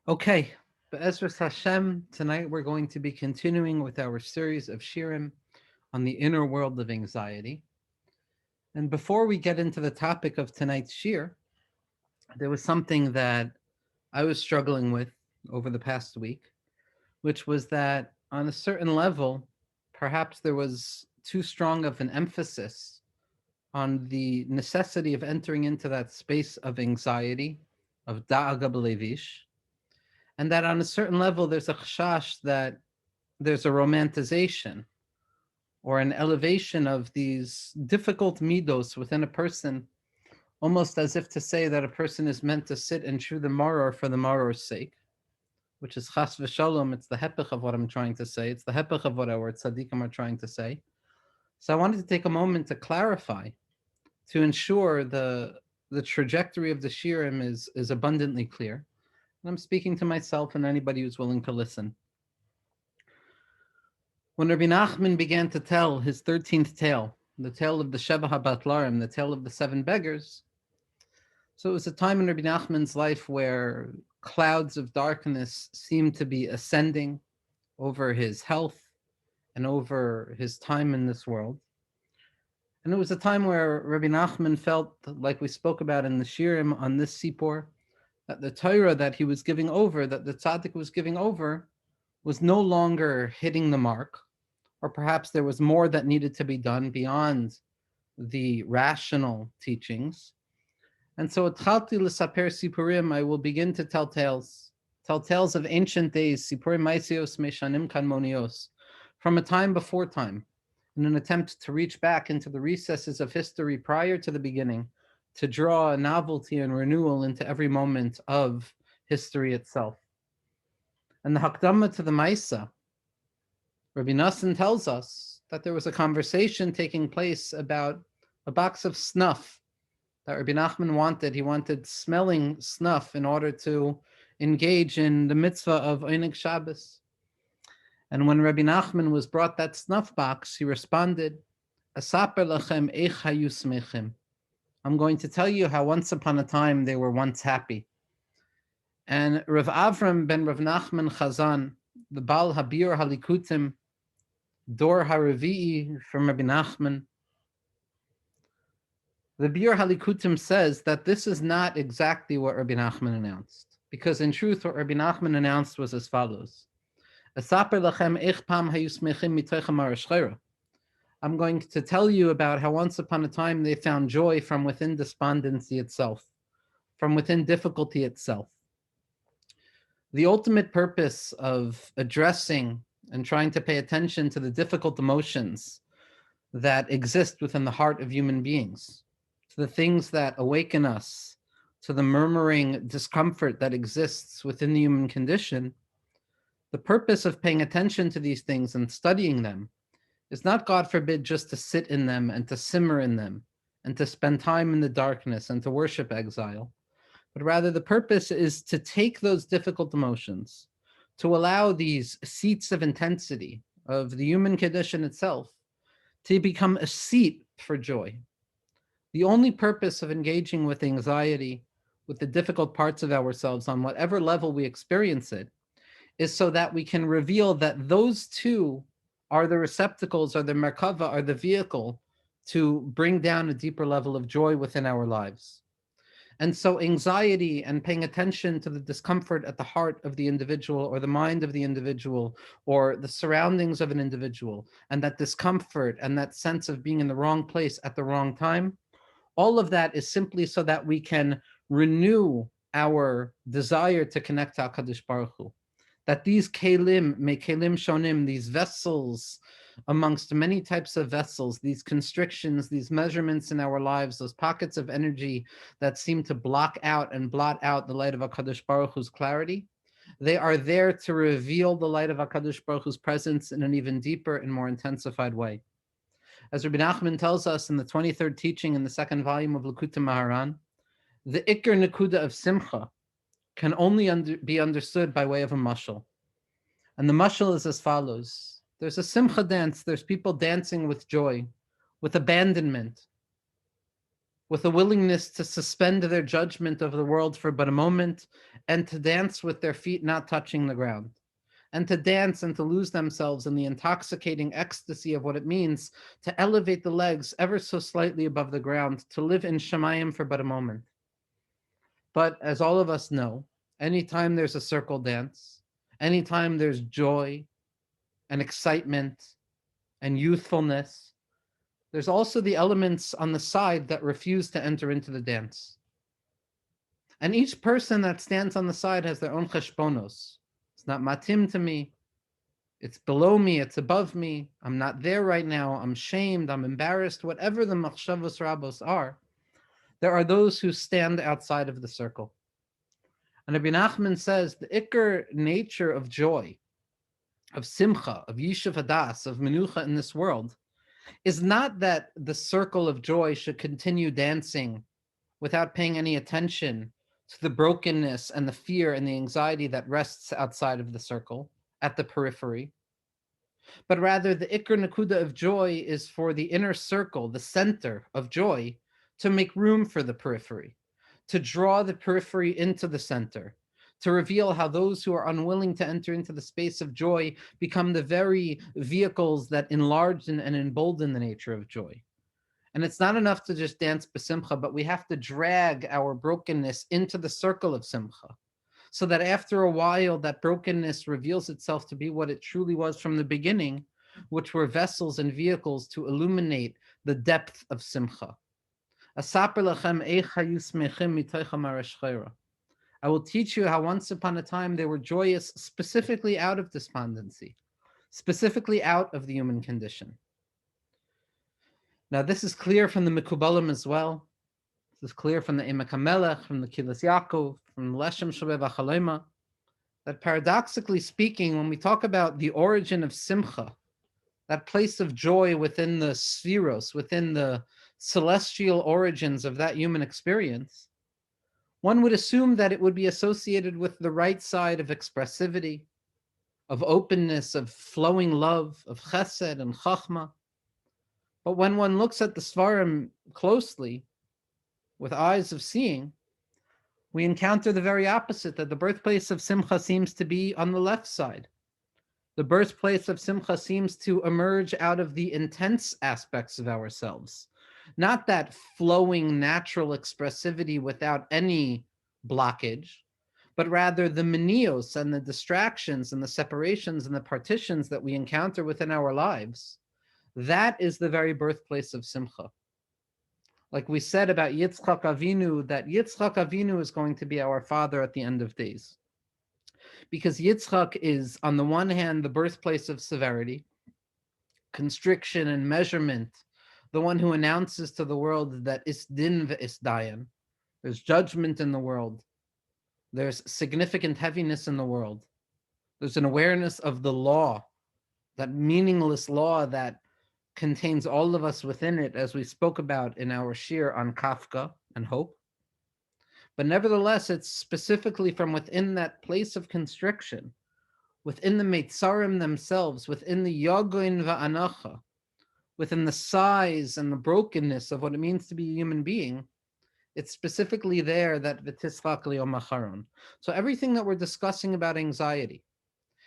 Okay, Be'ezras Hashem, tonight we're going to be continuing with our series of shirim on the inner world of anxiety. And before we get into the topic of tonight's shir, there was something that I was struggling with over the past week, which was that on a certain level, perhaps there was too strong of an emphasis on the necessity of entering into that space of anxiety, of da'aga b'levish, and that on a certain level there's a chashash that there's a romanticization or an elevation of these difficult midos within a person, almost as if to say that a person is meant to sit and chew the maror for the maror's sake, which is chas v'shalom. It's the hepech of what I'm trying to say. It's the hepech of what our tzaddikim are trying to say. So I wanted to take a moment to clarify, to ensure the trajectory of the shirim is abundantly clear. And I'm speaking to myself and anybody who's willing to listen. When Rabbi Nachman began to tell his 13th tale, the tale of the Sheva HaBatlarim, the tale of the seven beggars, so it was a time in Rabbi Nachman's life where clouds of darkness seemed to be ascending over his health and over his time in this world. And it was a time where Rabbi Nachman felt, like we spoke about in the Shirim on this Sipor, that the Torah that he was giving over, that the tzaddik was giving over, was no longer hitting the mark, or perhaps there was more that needed to be done beyond the rational teachings. And so Atchalti l'saper sipurim, I will begin to tell tales of ancient days, sipurim maisios meshanim kanmonios, from a time before time, in an attempt to reach back into the recesses of history prior to the beginning, to draw a novelty and renewal into every moment of history itself. And the Hakdama to the Maisa, Rabbi Nassan tells us that there was a conversation taking place about a box of snuff that Rabbi Nachman wanted. He wanted smelling snuff in order to engage in the mitzvah of Einig Shabbos. And when Rabbi Nachman was brought that snuff box, he responded, Asaper lachem eich hayu smechim. I'm going to tell you how once upon a time they were once happy. And Rav Avram ben Rav Nachman Chazan, the Baal Habir Halikutim, Dor Haravi'i from Rabbi Nachman, the Bir Halikutim says that this is not exactly what Rabbi Nachman announced, because in truth what Rabbi Nachman announced was as follows. I'm going to tell you about how once upon a time they found joy from within despondency itself, from within difficulty itself. The ultimate purpose of addressing and trying to pay attention to the difficult emotions that exist within the heart of human beings, to the things that awaken us, to the murmuring discomfort that exists within the human condition, the purpose of paying attention to these things and studying them is not, God forbid, just to sit in them and to simmer in them and to spend time in the darkness and to worship exile, but rather the purpose is to take those difficult emotions, to allow these seats of intensity of the human condition itself to become a seat for joy. The only purpose of engaging with anxiety, with the difficult parts of ourselves on whatever level we experience it, is so that we can reveal that those two are the receptacles, or the merkava, are the vehicle to bring down a deeper level of joy within our lives. And so anxiety and paying attention to the discomfort at the heart of the individual, or the mind of the individual, or the surroundings of an individual, and that discomfort and that sense of being in the wrong place at the wrong time, all of that is simply so that we can renew our desire to connect to HaKadosh Baruch Hu. That these kelim, me kelim shonim, these vessels amongst many types of vessels, these constrictions, these measurements in our lives, those pockets of energy that seem to block out and blot out the light of HaKadosh Baruch Hu's clarity, they are there to reveal the light of HaKadosh Baruch Hu's presence in an even deeper and more intensified way. As Rabbi Nachman tells us in the 23rd teaching in the second volume of Likutei Maharan, the Iker Nekuda of Simcha can only be understood by way of a mashal. And the mashal is as follows. There's a simcha dance. There's people dancing with joy, with abandonment. with a willingness to suspend their judgment of the world for but a moment, and to dance with their feet not touching the ground, and to dance and to lose themselves in the intoxicating ecstasy of what it means to elevate the legs ever so slightly above the ground, to live in Shemayim for but a moment. But as all of us know, anytime there's a circle dance, anytime there's joy and excitement and youthfulness, there's also the elements on the side that refuse to enter into the dance. And each person that stands on the side has their own cheshbonos. It's not matim to me. It's below me. It's above me. I'm not there right now. I'm shamed. I'm embarrassed. Whatever the machshavos rabos are, there are those who stand outside of the circle. And Rabbi Nachman says the ikar nature of joy, of simcha, of yishuv hadas, of menucha in this world, is not that the circle of joy should continue dancing without paying any attention to the brokenness and the fear and the anxiety that rests outside of the circle, at the periphery. But rather, the ikar nakuda of joy is for the inner circle, the center of joy, to make room for the periphery, to draw the periphery into the center, to reveal how those who are unwilling to enter into the space of joy become the very vehicles that enlarge and embolden the nature of joy. And it's not enough to just dance b'simcha, but we have to drag our brokenness into the circle of simcha, so that after a while, that brokenness reveals itself to be what it truly was from the beginning, which were vessels and vehicles to illuminate the depth of simcha. I will teach you how once upon a time they were joyous specifically out of despondency, specifically out of the human condition. Now, this is clear from the Mekubalim as well. This is clear from the Emek HaMelech, from the Kilas Yaakov, from the Leshem Shabbat V'Chalema, that paradoxically speaking, when we talk about the origin of Simcha, that place of joy within the spheros, within the celestial origins of that human experience, one would assume that it would be associated with the right side of expressivity, of openness, of flowing love, of chesed and chachma. But when one looks at the Svarim closely, with eyes of seeing, we encounter the very opposite, that the birthplace of Simcha seems to be on the left side. The birthplace of Simcha seems to emerge out of the intense aspects of ourselves, not that flowing natural expressivity without any blockage, but rather the menios and the distractions and the separations and the partitions that we encounter within our lives. That is the very birthplace of Simcha. Like we said about Yitzchak Avinu, that Yitzchak Avinu is going to be our father at the end of days. Because Yitzchak is, on the one hand, the birthplace of severity, constriction and measurement, the one who announces to the world that is din ve'is dayan. There's judgment in the world. There's significant heaviness in the world. There's an awareness of the law, that meaningless law that contains all of us within it, as we spoke about in our shir on Kafka and hope. But nevertheless, it's specifically from within that place of constriction, within the Meitzarim themselves, within the Yagoin Va'anacha, within the size and the brokenness of what it means to be a human being. It's specifically there that V'tischak Liyom Acharon. So everything that we're discussing about anxiety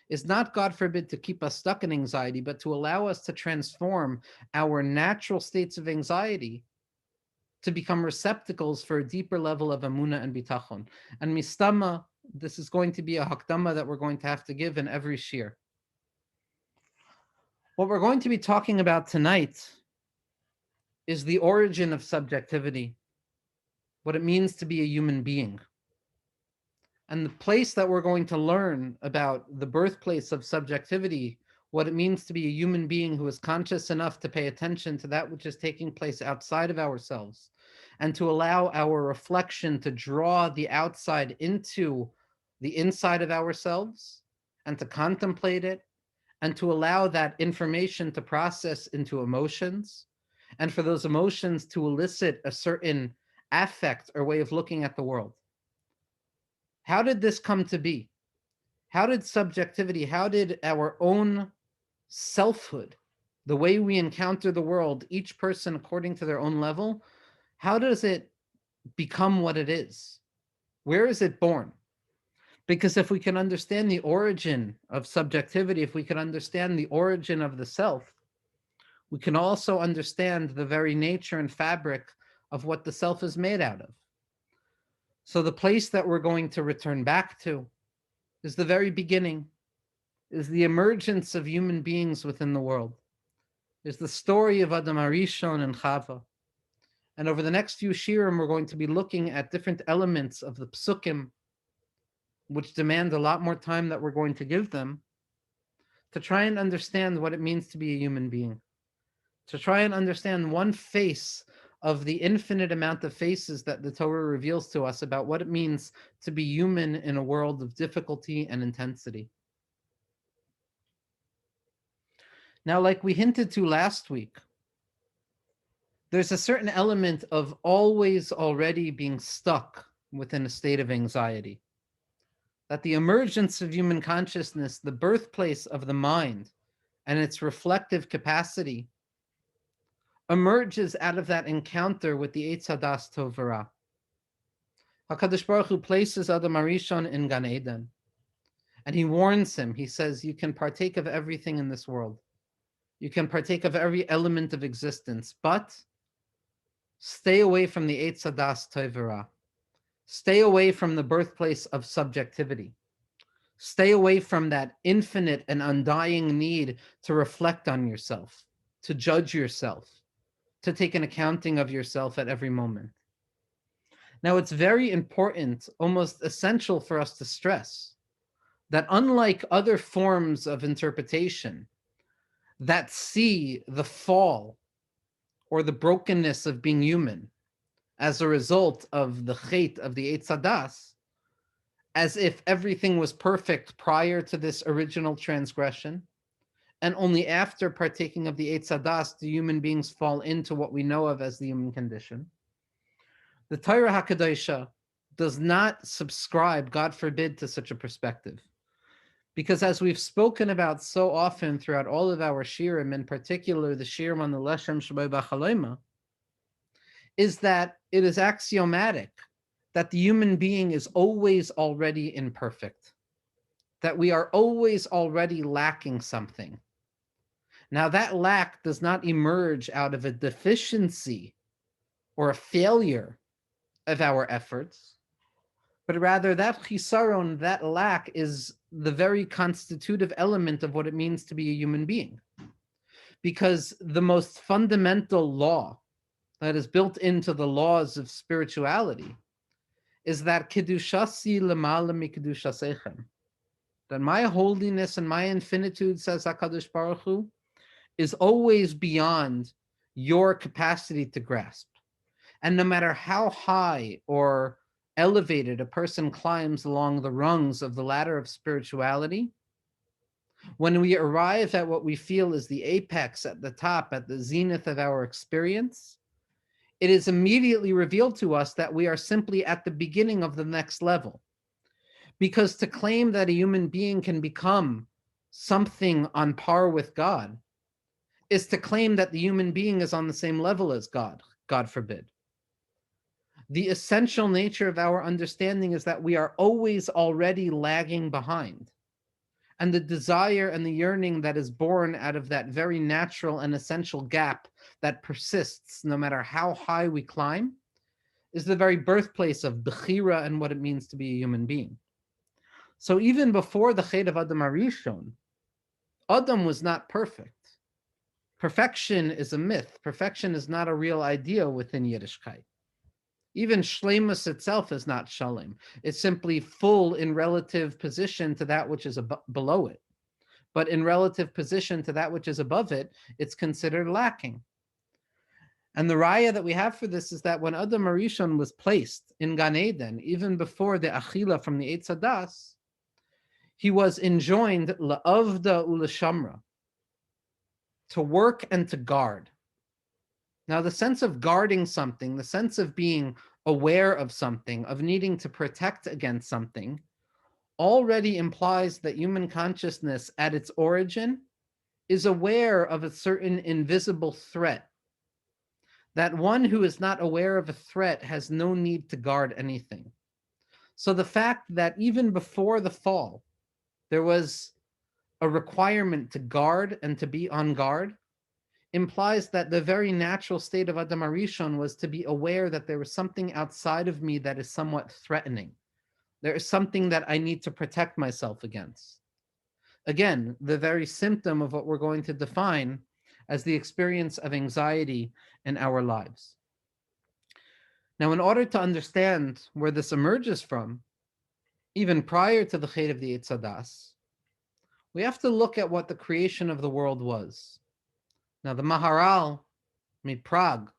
is not, God forbid, to keep us stuck in anxiety, but to allow us to transform our natural states of anxiety to become receptacles for a deeper level of amuna and bitachon. And mistama, this is going to be a hakdama that we're going to have to give in every shir. What we're going to be talking about tonight is the origin of subjectivity, what it means to be a human being. And the place that we're going to learn about the birthplace of subjectivity, what it means to be a human being who is conscious enough to pay attention to that which is taking place outside of ourselves, and to allow our reflection to draw the outside into the inside of ourselves, and to contemplate it, and to allow that information to process into emotions, and for those emotions to elicit a certain affect or way of looking at the world. How did this come to be? How did subjectivity, how did our own selfhood, the way we encounter the world, each person according to their own level, How does it become what it is? Where is it born? Because if we can understand the origin of subjectivity, if we can understand the origin of the self, we can also understand the very nature and fabric of what the self is made out of. So the place that we're going to return back to is the very beginning, is the emergence of human beings within the world, is the story of Adam Arishon and Chava. And over the next few shirim, we're going to be looking at different elements of the psukim, which demand a lot more time that we're going to give them, to try and understand what it means to be a human being, to try and understand one face of the infinite amount of faces that the Torah reveals to us about what it means to be human in a world of difficulty and intensity. Now, like we hinted to last week, there's a certain element of always already being stuck within a state of anxiety. That the emergence of human consciousness, the birthplace of the mind and its reflective capacity, emerges out of that encounter with the Eitz Hadas Tov V'Ra. HaKadosh Baruch Hu places Adam Arishon in Gan Eden, and he warns him. He says, you can partake of everything in this world. You can partake of every element of existence, but stay away from the Eitz Hadas Tov V'Ra. Stay away from the birthplace of subjectivity. Stay away from that infinite and undying need to reflect on yourself, to judge yourself, to take an accounting of yourself at every moment. Now, it's very important, almost essential for us to stress that unlike other forms of interpretation that see the fall or the brokenness of being human as a result of the chait of the Eitz Hadas, as if everything was perfect prior to this original transgression, and only after partaking of the Eitz Hadas do human beings fall into what we know of as the human condition. The Torah HaKadosha does not subscribe, God forbid, to such a perspective. Because as we've spoken about so often throughout all of our shirim, in particular the shirim on the Leshem Shabbai B'Chaloima, is that it is axiomatic that the human being is always already imperfect, that we are always already lacking something. Now, that lack does not emerge out of a deficiency or a failure of our efforts, but rather that chisaron, that lack, is the very constitutive element of what it means to be a human being. Because the most fundamental law that is built into the laws of spirituality is that kedushasi lemala mikedushasechem, that my holiness and my infinitude, says HaKadosh Baruch Hu, is always beyond your capacity to grasp. And no matter how high or elevated a person climbs along the rungs of the ladder of spirituality, when we arrive at what we feel is the apex at the top, at the zenith of our experience, it is immediately revealed to us that we are simply at the beginning of the next level. Because to claim that a human being can become something on par with God is to claim that the human being is on the same level as God, God forbid. The essential nature of our understanding is that we are always already lagging behind. And the desire and the yearning that is born out of that very natural and essential gap that persists no matter how high we climb is the very birthplace of Bechira and what it means to be a human being. So even before the Chet of Adam Arishon, Adam was not perfect. Perfection is a myth. Perfection is not a real idea within Yiddishkeit. Even shleimus itself is not shalem. It's simply full in relative position to that which is below it. But in relative position to that which is above it, it's considered lacking. And the raya that we have for this is that when Adam Arishon was placed in Gan Eden, even before the achila from the Eitz Hadas, he was enjoined la'avda u'lashamra, to work and to guard. Now, the sense of guarding something, the sense of being aware of something, of needing to protect against something, already implies that human consciousness at its origin is aware of a certain invisible threat that one who is not aware of a threat has no need to guard anything. So the fact that even before the fall, there was a requirement to guard and to be on guard implies that the very natural state of Adam Arishon was to be aware that there was something outside of me that is somewhat threatening. There is something that I need to protect myself against. Again, the very symptom of what we're going to define as the experience of anxiety in our lives. Now, in order to understand where this emerges from, even prior to the Chet of the Eitz Hadas, we have to look at what the creation of the world was. Now, the Maharal, Prague,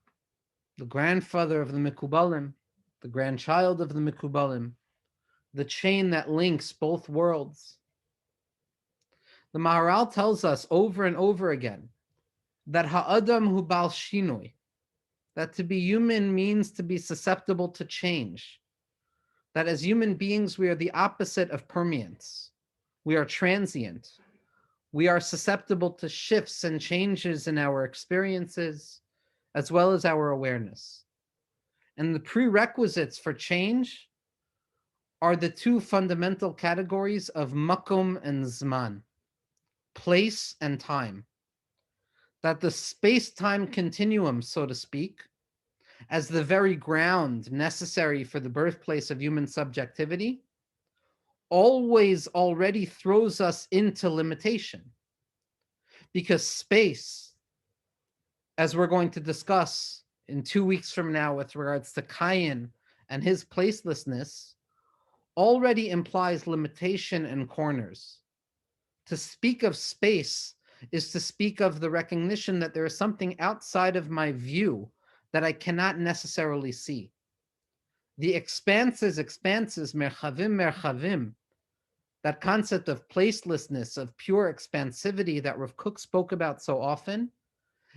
the grandfather of the Mekubalim, the grandchild of the Mekubalim, the chain that links both worlds. The Maharal tells us over and over again that ha'adam hu bal shinui, that to be human means to be susceptible to change, that as human beings we are the opposite of permanence. We are transient. We are susceptible to shifts and changes in our experiences, as well as our awareness. And the prerequisites for change are the two fundamental categories of makom and zman, place and time. That the space-time continuum, so to speak, as the very ground necessary for the birthplace of human subjectivity, always already throws us into limitation. Because space, as we're going to discuss in 2 weeks from now with regards to Kayin and his placelessness, already implies limitation and corners. To speak of space is to speak of the recognition that there is something outside of my view that I cannot necessarily see. The expanses, merchavim, that concept of placelessness, of pure expansivity that Rav Kook spoke about so often,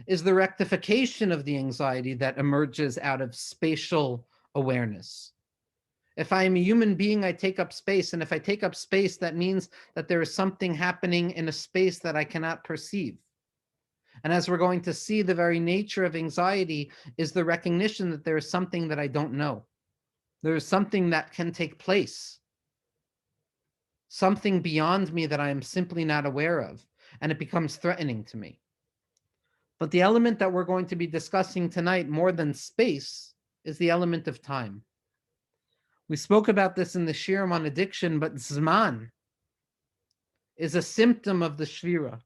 is the rectification of the anxiety that emerges out of spatial awareness. If I am a human being, I take up space. And if I take up space, that means that there is something happening in a space that I cannot perceive. And as we're going to see, the very nature of anxiety is the recognition that there is something that I don't know. There is something that can take place, something beyond me that I am simply not aware of, and it becomes threatening to me. But the element that we're going to be discussing tonight, more than space, is the element of time. We spoke about this in the Shirim on addiction, but Zman is a symptom of the Shvira.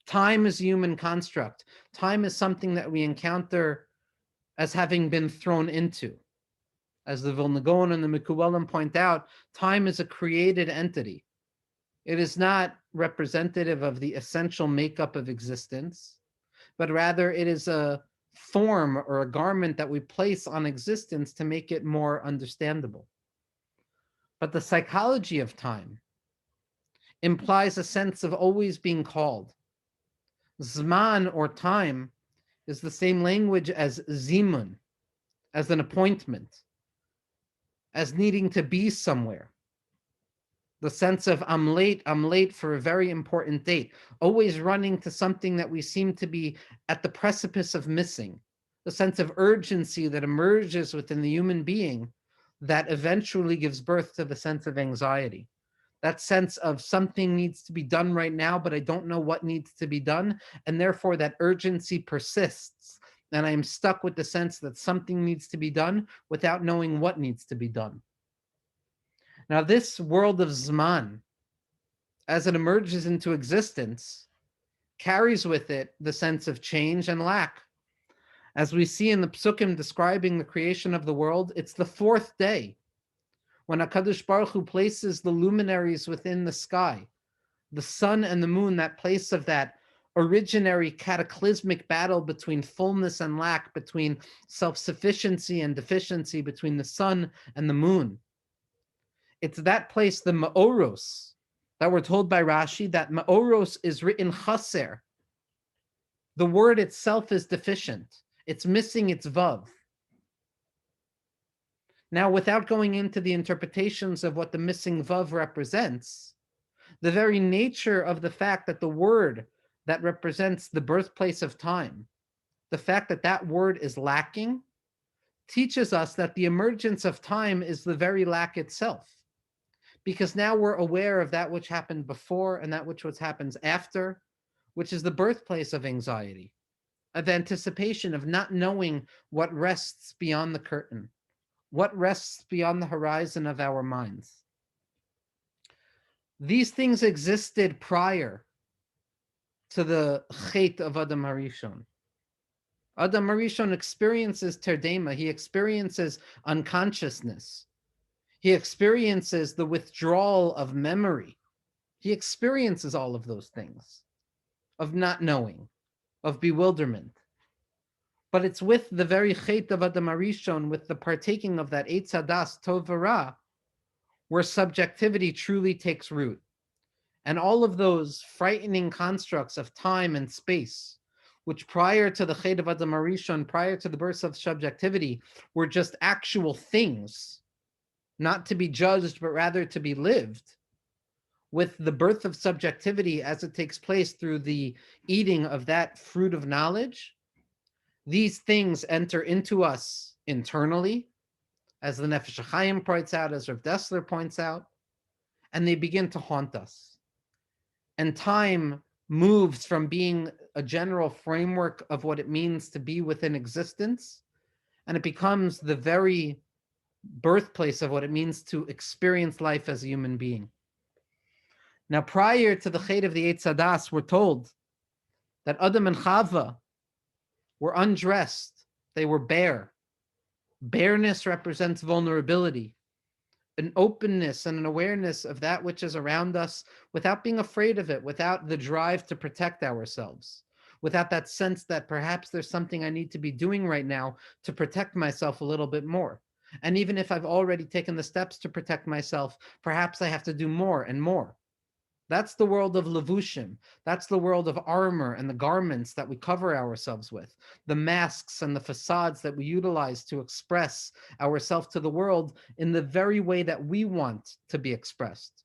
Time is a human construct. Time is something that we encounter as having been thrown into. As the Vilna Gaon and the Mekubalim point out, time is a created entity. It is not representative of the essential makeup of existence, but rather it is a form or a garment that we place on existence to make it more understandable. But the psychology of time implies a sense of always being called. Zman, or time, is the same language as zimun, as an appointment, as needing to be somewhere. The sense of I'm late for a very important date, always running to something that we seem to be at the precipice of missing. The sense of urgency that emerges within the human being that eventually gives birth to the sense of anxiety. That sense of something needs to be done right now, but I don't know what needs to be done. And therefore that urgency persists. And I'm stuck with the sense that something needs to be done without knowing what needs to be done. Now, this world of Zman, as it emerges into existence, carries with it the sense of change and lack. As we see in the Psukim describing the creation of the world, it's the fourth day when HaKadosh Baruch Hu places the luminaries within the sky, the sun and the moon, that place of that originary cataclysmic battle between fullness and lack, between self-sufficiency and deficiency, between the sun and the moon. It's that place, the Ma'oros, that we're told by Rashi that Ma'oros is written chaser. The word itself is deficient. It's missing its vav. Now, without going into the interpretations of what the missing vav represents, the very nature of the fact that the word that represents the birthplace of time, the fact that that word is lacking, teaches us that the emergence of time is the very lack itself. Because now we're aware of that which happened before and that which happens after, which is the birthplace of anxiety, of anticipation, of not knowing what rests beyond the curtain, what rests beyond the horizon of our minds. These things existed prior to the Chet of Adam Harishon. Adam Harishon experiences terdema, he experiences unconsciousness. He experiences the withdrawal of memory. He experiences all of those things, of not knowing, of bewilderment. But it's with the very Chet of Adam Harishon, with the partaking of that Eitz Hadas Tov V'Ra, where subjectivity truly takes root. And all of those frightening constructs of time and space, which prior to the Chet of Adam Harishon, prior to the birth of subjectivity, were just actual things, not to be judged, but rather to be lived. With the birth of subjectivity as it takes place through the eating of that fruit of knowledge, these things enter into us internally, as the Nefesh HaChaim points out, as Rav Dessler points out, and they begin to haunt us. And time moves from being a general framework of what it means to be within existence, and it becomes the very birthplace of what it means to experience life as a human being. Now, prior to the Chet of the Eitz Hadas, we're told that Adam and Chava were undressed. They were bare. Bareness represents vulnerability, an openness and an awareness of that which is around us without being afraid of it, without the drive to protect ourselves, without that sense that perhaps there's something I need to be doing right now to protect myself a little bit more. And even if I've already taken the steps to protect myself, perhaps I have to do more and more. That's the world of levushim. That's the world of armor and the garments that we cover ourselves with, the masks and the facades that we utilize to express ourselves to the world in the very way that we want to be expressed,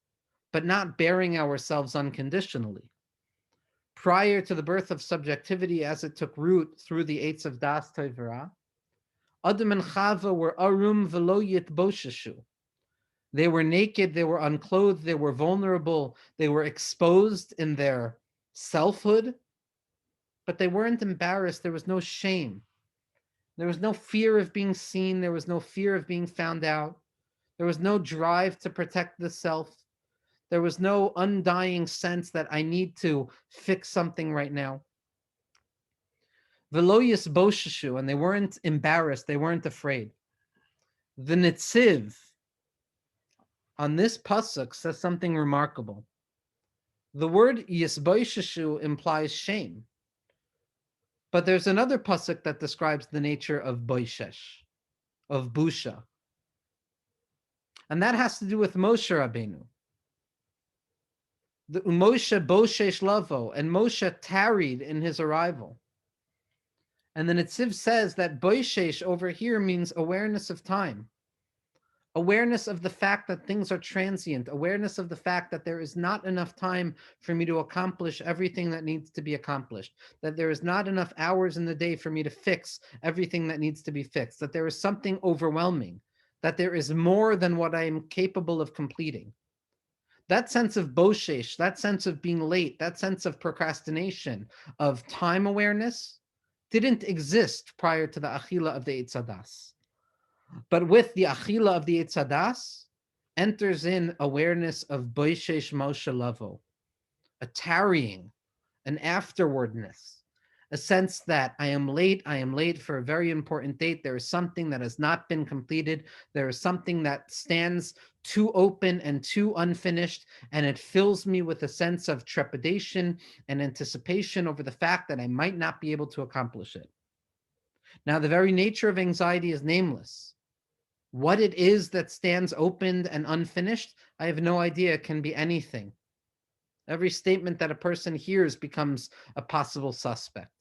but not bearing ourselves unconditionally. Prior to the birth of subjectivity as it took root through the Eitz of Das Tov V'Ra, Adam and Chava were arum v'lo yitbosheshu. They were naked, they were unclothed, they were vulnerable, they were exposed in their selfhood, but they weren't embarrassed. There was no shame. There was no fear of being seen. There was no fear of being found out. There was no drive to protect the self. There was no undying sense that I need to fix something right now. V'lo yisbosheshu, and they weren't embarrassed. They weren't afraid. The Netziv on this pasuk says something remarkable. The word yisbosheshu implies shame. But there's another pasuk that describes the nature of boishesh, of busha. And that has to do with Moshe Rabbeinu. The Moshe boshesh lavo, and Moshe tarried in his arrival. And the Netziv says that boishesh over here means awareness of time. Awareness of the fact that things are transient, awareness of the fact that there is not enough time for me to accomplish everything that needs to be accomplished, that there is not enough hours in the day for me to fix everything that needs to be fixed, that there is something overwhelming, that there is more than what I am capable of completing. That sense of boshesh, that sense of being late, that sense of procrastination, of time awareness, didn't exist prior to the achila of the Eitz Hadas. But with the achila of the Eitz Hadas, enters in awareness of boishesh Moshe lavo, a tarrying, an afterwardness, a sense that I am late for a very important date. There is something that has not been completed. There is something that stands too open and too unfinished, and it fills me with a sense of trepidation and anticipation over the fact that I might not be able to accomplish it. Now, the very nature of anxiety is nameless. What it is that stands opened and unfinished, I have no idea. It can be anything. Every statement that a person hears becomes a possible suspect.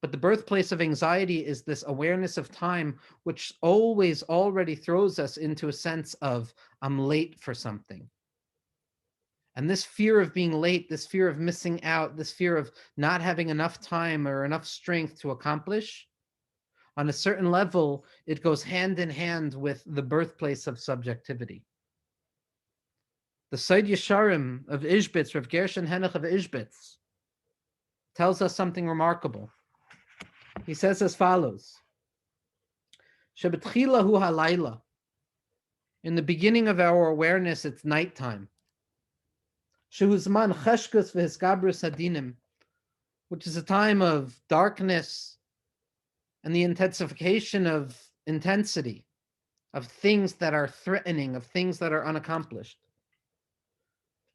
But the birthplace of anxiety is this awareness of time, which always already throws us into a sense of, I'm late for something. And this fear of being late, this fear of missing out, this fear of not having enough time or enough strength to accomplish, on a certain level, it goes hand in hand with the birthplace of subjectivity. The Seid Yesharim of Ishbitz, Rav Gershon Henach of Ishbitz, tells us something remarkable. He says as follows: Shebetchila hu halayla. In the beginning of our awareness, it's nighttime. Shehuzman cheshkus v'hiskabrus hadinim, which is a time of darkness and the intensification of intensity, of things that are threatening, of things that are unaccomplished.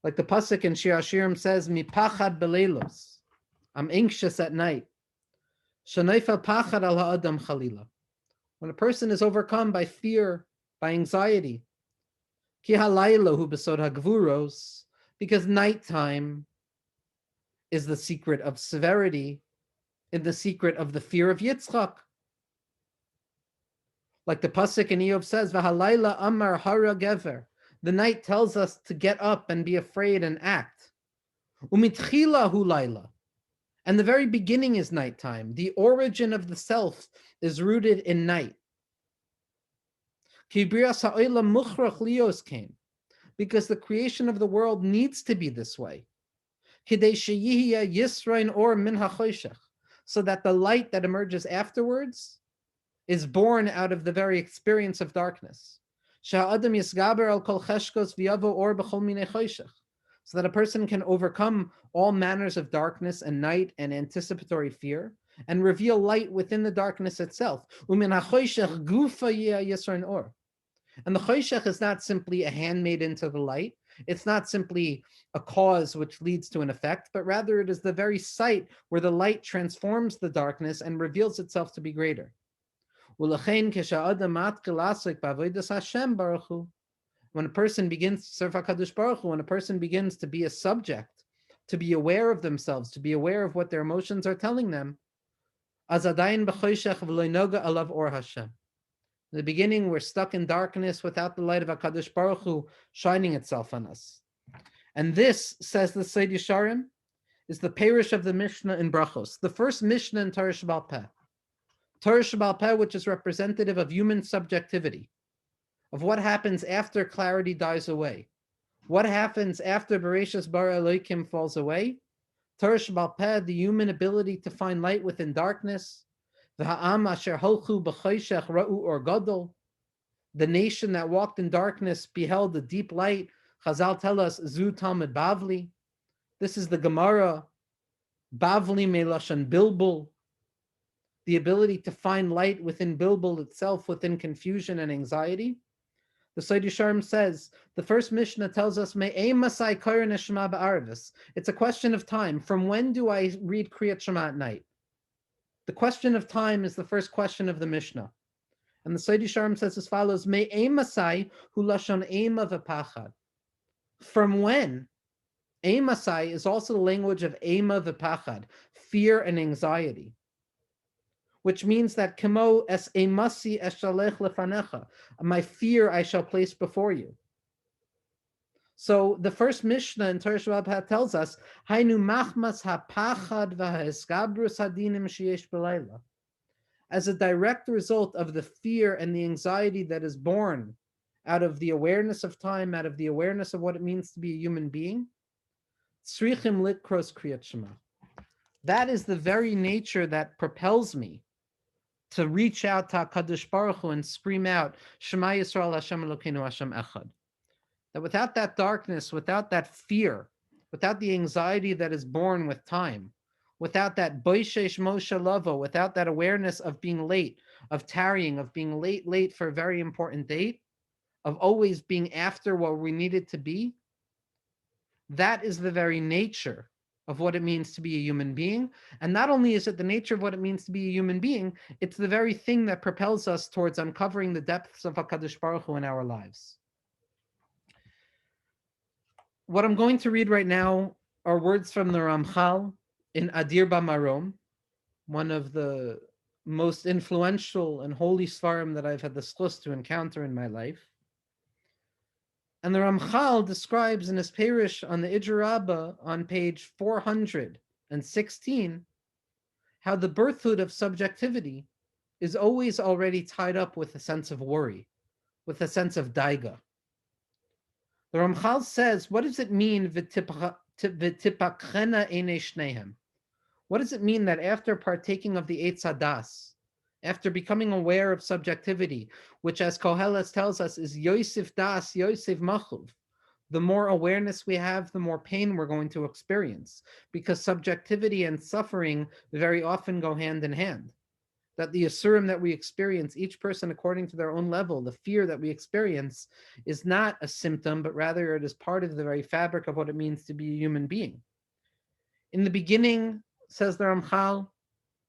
Like the pasuk in Shir Hashirim says, "Mipachad beleilos," I'm anxious at night. Shanoifel pachad al ha'adam chalila. When a person is overcome by fear, by anxiety, ki halayla hu besod hagvuros, because nighttime is the secret of severity, in the secret of the fear of Yitzchak. Like the pasuk in Eov says, "V'halayla amar hara gever." The night tells us to get up and be afraid and act. Umitchila hu layla. And the very beginning is nighttime. The origin of the self is rooted in night. Because the creation of the world needs to be this way. So that the light that emerges afterwards is born out of the very experience of darkness. So that a person can overcome all manners of darkness and night and anticipatory fear and reveal light within the darkness itself. And the choshech is not simply a handmaid into the light. It's not simply a cause which leads to an effect, but rather it is the very site where the light transforms the darkness and reveals itself to be greater. When a person begins to serve HaKadosh Baruch Hu, when a person begins to be a subject, to be aware of themselves, to be aware of what their emotions are telling them, in the beginning, we're stuck in darkness without the light of HaKadosh Baruch Hu shining itself on us. And this, says the Seid Yesharim, is the parish of the Mishnah in Brachos, the first Mishnah in Torah Sheba'al Peh. Torah Sheba'al Peh, which is representative of human subjectivity, of what happens after clarity dies away. What happens after Bereshis Bara Elohim falls away? Torah Sheba'al Peh, the human ability to find light within darkness. V'ha'am asher holchu b'choshech ra'u or gadol. The nation that walked in darkness beheld a deep light. Chazal tell us, Zu Talmud Bavli. This is the Gemara. Bavli melashon bilbul. The ability to find light within bilbul itself, within confusion and anxiety. The Seid Yesharim says, the first Mishnah tells us, it's a question of time. From when do I read Kriyat Shema at night? The question of time is the first question of the Mishnah. And the Seid Yesharim says as follows, from when? Eimasai is also the language of Eima v'pachad, fear and anxiety, which means that Kemo es emasi eshalech lefanecha, my fear I shall place before you. So the first Mishnah in Torah Sheba'al Peh tells us, Hainu machmas hapachad v'haeskabrus hadinim sheyesh b'layla, as a direct result of the fear and the anxiety that is born out of the awareness of time, out of the awareness of what it means to be a human being. Tzrichim likros kriyat shema. That is the very nature that propels me to reach out to HaKadosh Baruch Hu and scream out, Shema Yisrael Hashem Elokeinu Hashem Echad. That without that darkness, without that fear, without the anxiety that is born with time, without that boishesh moshe lavo, without that awareness of being late, of tarrying, of being late for a very important date, of always being after what we needed to be, that is the very nature of what it means to be a human being. And not only is it the nature of what it means to be a human being, it's the very thing that propels us towards uncovering the depths of HaKadosh Baruch Hu in our lives. What I'm going to read right now are words from the Ramchal in Adir Bamarom, one of the most influential and holy svarim that I've had the schus to encounter in my life. And the Ramchal describes in his Perish on the Ijra Rabbah on page 416 how the birthhood of subjectivity is always already tied up with a sense of worry, with a sense of daiga. The Ramchal says, what does it mean, v'tipachena einei shnehem? What does it mean that after partaking of the Eitz Hadas, after becoming aware of subjectivity, which as Koheles tells us is Yosef Das, Yosef Machuv, the more awareness we have, the more pain we're going to experience, because subjectivity and suffering very often go hand in hand. That the asurim that we experience, each person according to their own level, the fear that we experience is not a symptom, but rather it is part of the very fabric of what it means to be a human being. In the beginning, says the Ramchal,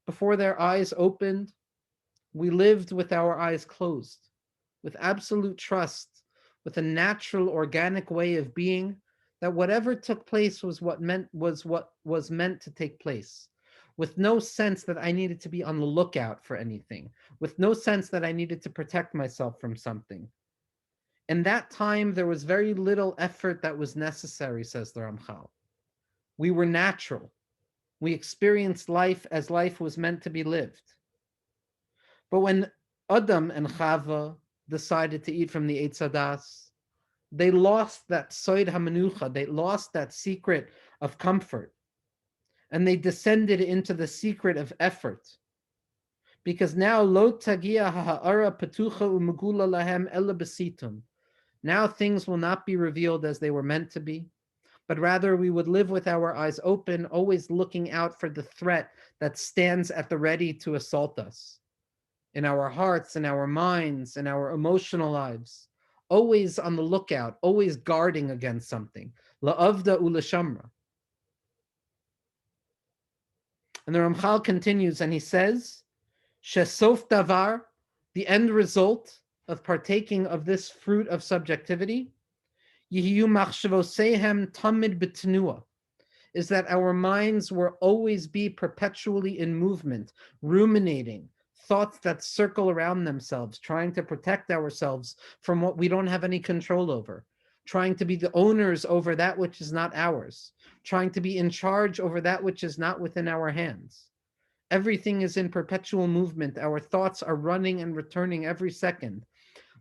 before their eyes opened, we lived with our eyes closed, with absolute trust, with a natural, organic way of being, that whatever took place was what was meant to take place, with no sense that I needed to be on the lookout for anything, with no sense that I needed to protect myself from something. In that time, there was very little effort that was necessary, says the Ramchal. We were natural. We experienced life as life was meant to be lived. But when Adam and Chava decided to eat from the Eitz Hadas, they lost that Soid HaMenucha, they lost that secret of comfort, and they descended into the secret of effort. Because now, Lo Tagia Ha'ara Petucha Umegula Lahem Ela Besitum. Now things will not be revealed as they were meant to be, but rather we would live with our eyes open, always looking out for the threat that stands at the ready to assault us. In our hearts, in our minds, in our emotional lives, always on the lookout, always guarding against something. La'avda u'lashamra. And the Ramchal continues and he says, Shesof davar, the end result of partaking of this fruit of subjectivity, Yihiyu machshavosehem tamid b'tnua, is that our minds will always be perpetually in movement, ruminating, thoughts that circle around themselves, trying to protect ourselves from what we don't have any control over, trying to be the owners over that which is not ours, trying to be in charge over that which is not within our hands. Everything is in perpetual movement. Our thoughts are running and returning every second.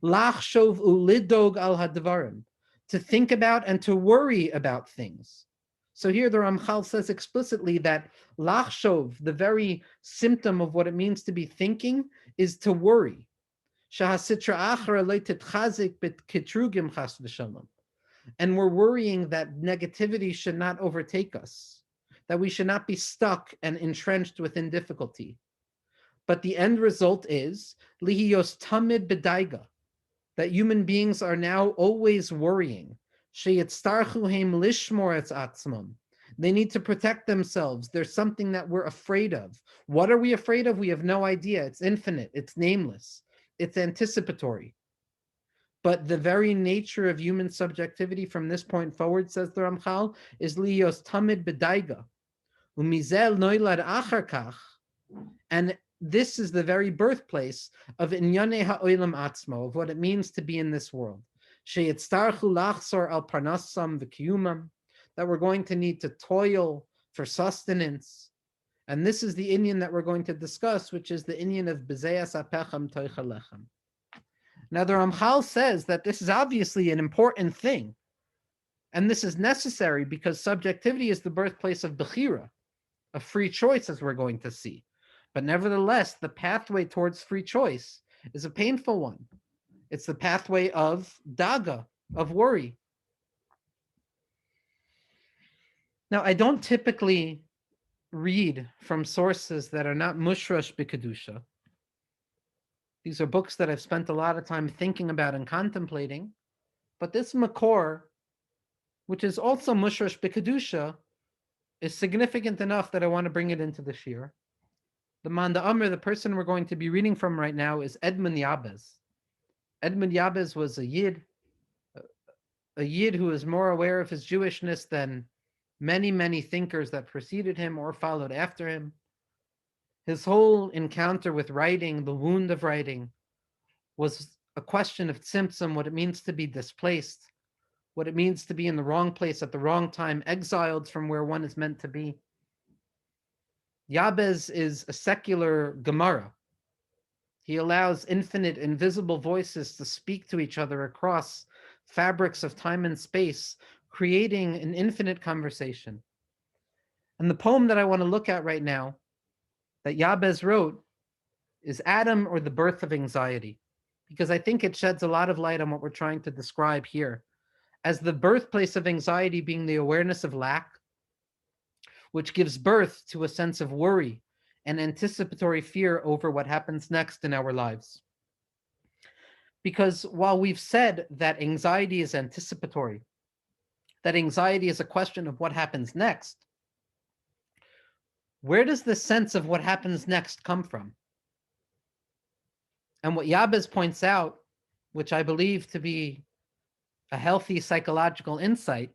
Lachshov ulidog al hadvarim, to think about and to worry about things. So here the Ramchal says explicitly that lachshov, the very symptom of what it means to be thinking, is to worry. And we're worrying that negativity should not overtake us, that we should not be stuck and entrenched within difficulty. But the end result is lihiyos tamid bedaiga, that human beings are now always worrying. They need to protect themselves. There's something that we're afraid of. What are we afraid of? We have no idea. It's infinite. It's nameless. It's anticipatory. But the very nature of human subjectivity from this point forward, says the Ramchal, is liyos tamid bedaiga. Umizel noilad achar kach. And this is the very birthplace of Inyane ha'olam atzmo, of what it means to be in this world. Sheyitztarchu lachsor al parnassam v'kiyumam, that we're going to need to toil for sustenance. And this is the inyan that we're going to discuss, which is the inyan of Bezeas apecham toichalechem. Now the Ramchal says that this is obviously an important thing. And this is necessary because subjectivity is the birthplace of Bechira, a free choice, as we're going to see. But nevertheless, the pathway towards free choice is a painful one. It's the pathway of daga, of worry. Now, I don't typically read from sources that are not mushrash b'kedusha. These are books that I've spent a lot of time thinking about and contemplating. But this makor, which is also mushrash b'kedusha, is significant enough that I want to bring it into the shir. The Manda Amr, the person we're going to be reading from right now, is Edmund Yabez. Edmund Yabez was a Yid who was more aware of his Jewishness than many, many thinkers that preceded him or followed after him. His whole encounter with writing, the wound of writing, was a question of tzimtzum, what it means to be displaced, what it means to be in the wrong place at the wrong time, exiled from where one is meant to be. Yabez is a secular Gemara. He allows infinite, invisible voices to speak to each other across fabrics of time and space, creating an infinite conversation. And the poem that I want to look at right now, that Yabez wrote, is Adam, or the Birth of Anxiety, because I think it sheds a lot of light on what we're trying to describe here, as the birthplace of anxiety being the awareness of lack, which gives birth to a sense of worry and anticipatory fear over what happens next in our lives. Because while we've said that anxiety is anticipatory, that anxiety is a question of what happens next, where does the sense of what happens next come from? And what Yabez points out, which I believe to be a healthy psychological insight,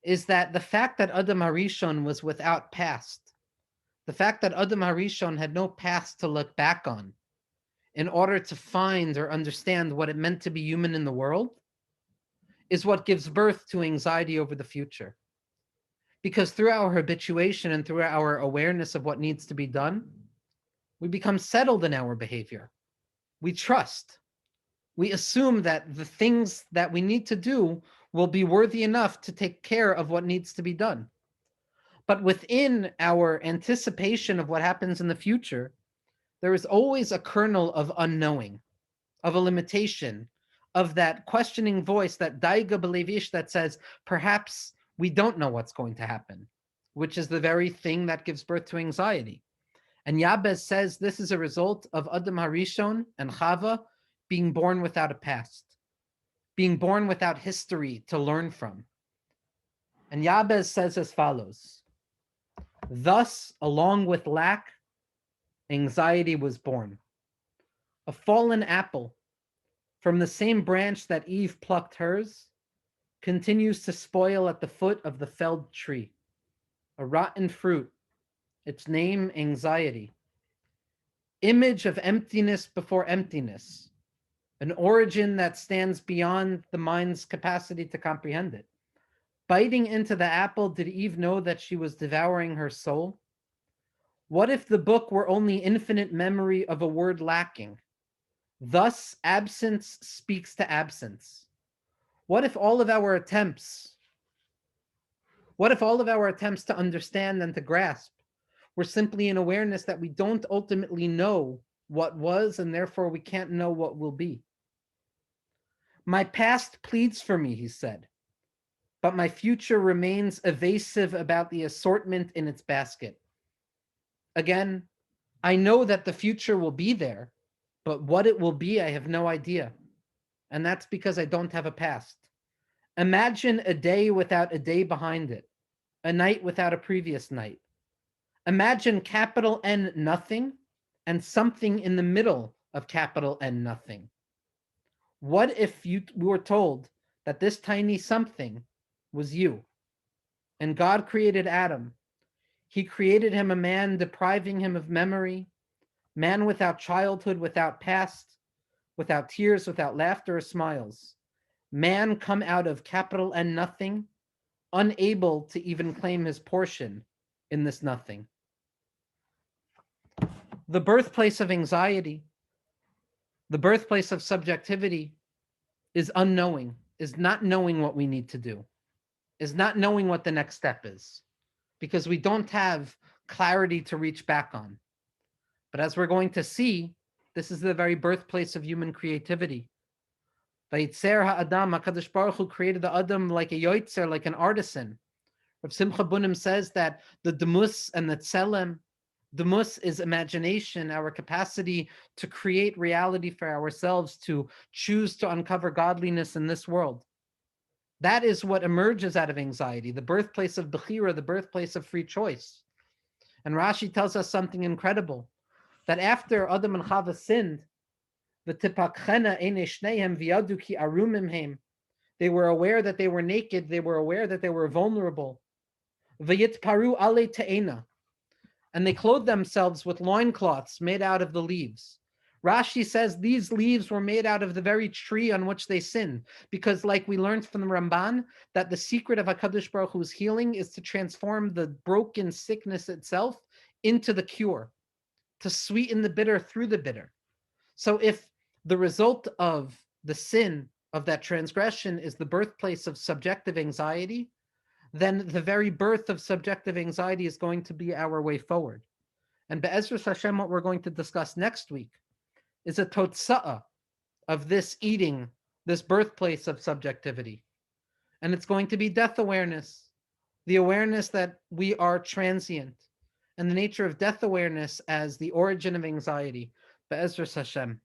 is that the fact that Adam HaRishon was without past, the fact that Adam HaRishon had no past to look back on in order to find or understand what it meant to be human in the world, is what gives birth to anxiety over the future. Because through our habituation and through our awareness of what needs to be done, we become settled in our behavior. We trust. We assume that the things that we need to do will be worthy enough to take care of what needs to be done. But within our anticipation of what happens in the future, there is always a kernel of unknowing, of a limitation, of that questioning voice, that daiga belevish, that says, perhaps we don't know what's going to happen, which is the very thing that gives birth to anxiety. And Yabez says this is a result of Adam HaRishon and Chava being born without a past, being born without history to learn from. And Yabez says as follows: thus, along with lack, anxiety was born. A fallen apple from the same branch that Eve plucked hers continues to spoil at the foot of the felled tree. A rotten fruit, its name anxiety. Image of emptiness before emptiness, an origin that stands beyond the mind's capacity to comprehend it. Biting into the apple, did Eve know that she was devouring her soul? What if the book were only infinite memory of a word lacking? Thus, absence speaks to absence. What if all of our attempts to understand and to grasp were simply an awareness that we don't ultimately know what was, and therefore we can't know what will be? My past pleads for me, he said, but my future remains evasive about the assortment in its basket. Again, I know that the future will be there, but what it will be, I have no idea. And that's because I don't have a past. Imagine a day without a day behind it, a night without a previous night. Imagine capital N nothing and something in the middle of capital N nothing. What if we were told that this tiny something was you? And God created Adam. He created him a man, depriving him of memory, man without childhood, without past, without tears, without laughter or smiles. Man come out of capital N nothing, unable to even claim his portion in this nothing. The birthplace of anxiety, the birthplace of subjectivity, is unknowing, is not knowing what we need to do, is not knowing what the next step is, because we don't have clarity to reach back on. But as we're going to see, this is the very birthplace of human creativity. Vayitzer ha'adam, HaKadosh Baruch Hu created the Adam like a yoitzer, like an artisan. Rav Simcha Bunim says that the demus and the tselem, demus is imagination, our capacity to create reality for ourselves, to choose to uncover godliness in this world. That is what emerges out of anxiety, the birthplace of Bechira, the birthplace of free choice. And Rashi tells us something incredible, that after Adam and Chava sinned, they were aware that they were naked, they were aware that they were vulnerable. And they clothed themselves with loincloths made out of the leaves. Rashi says these leaves were made out of the very tree on which they sinned, because like we learned from the Ramban, that the secret of HaKadosh Baruch Hu's healing is to transform the broken sickness itself into the cure, to sweeten the bitter through the bitter. So if the result of the sin of that transgression is the birthplace of subjective anxiety, then the very birth of subjective anxiety is going to be our way forward. And Be'ezras Hashem, what we're going to discuss next week is a totsa'ah of this eating, this birthplace of subjectivity. And it's going to be death awareness, the awareness that we are transient, and the nature of death awareness as the origin of anxiety. Be'ezras Hashem.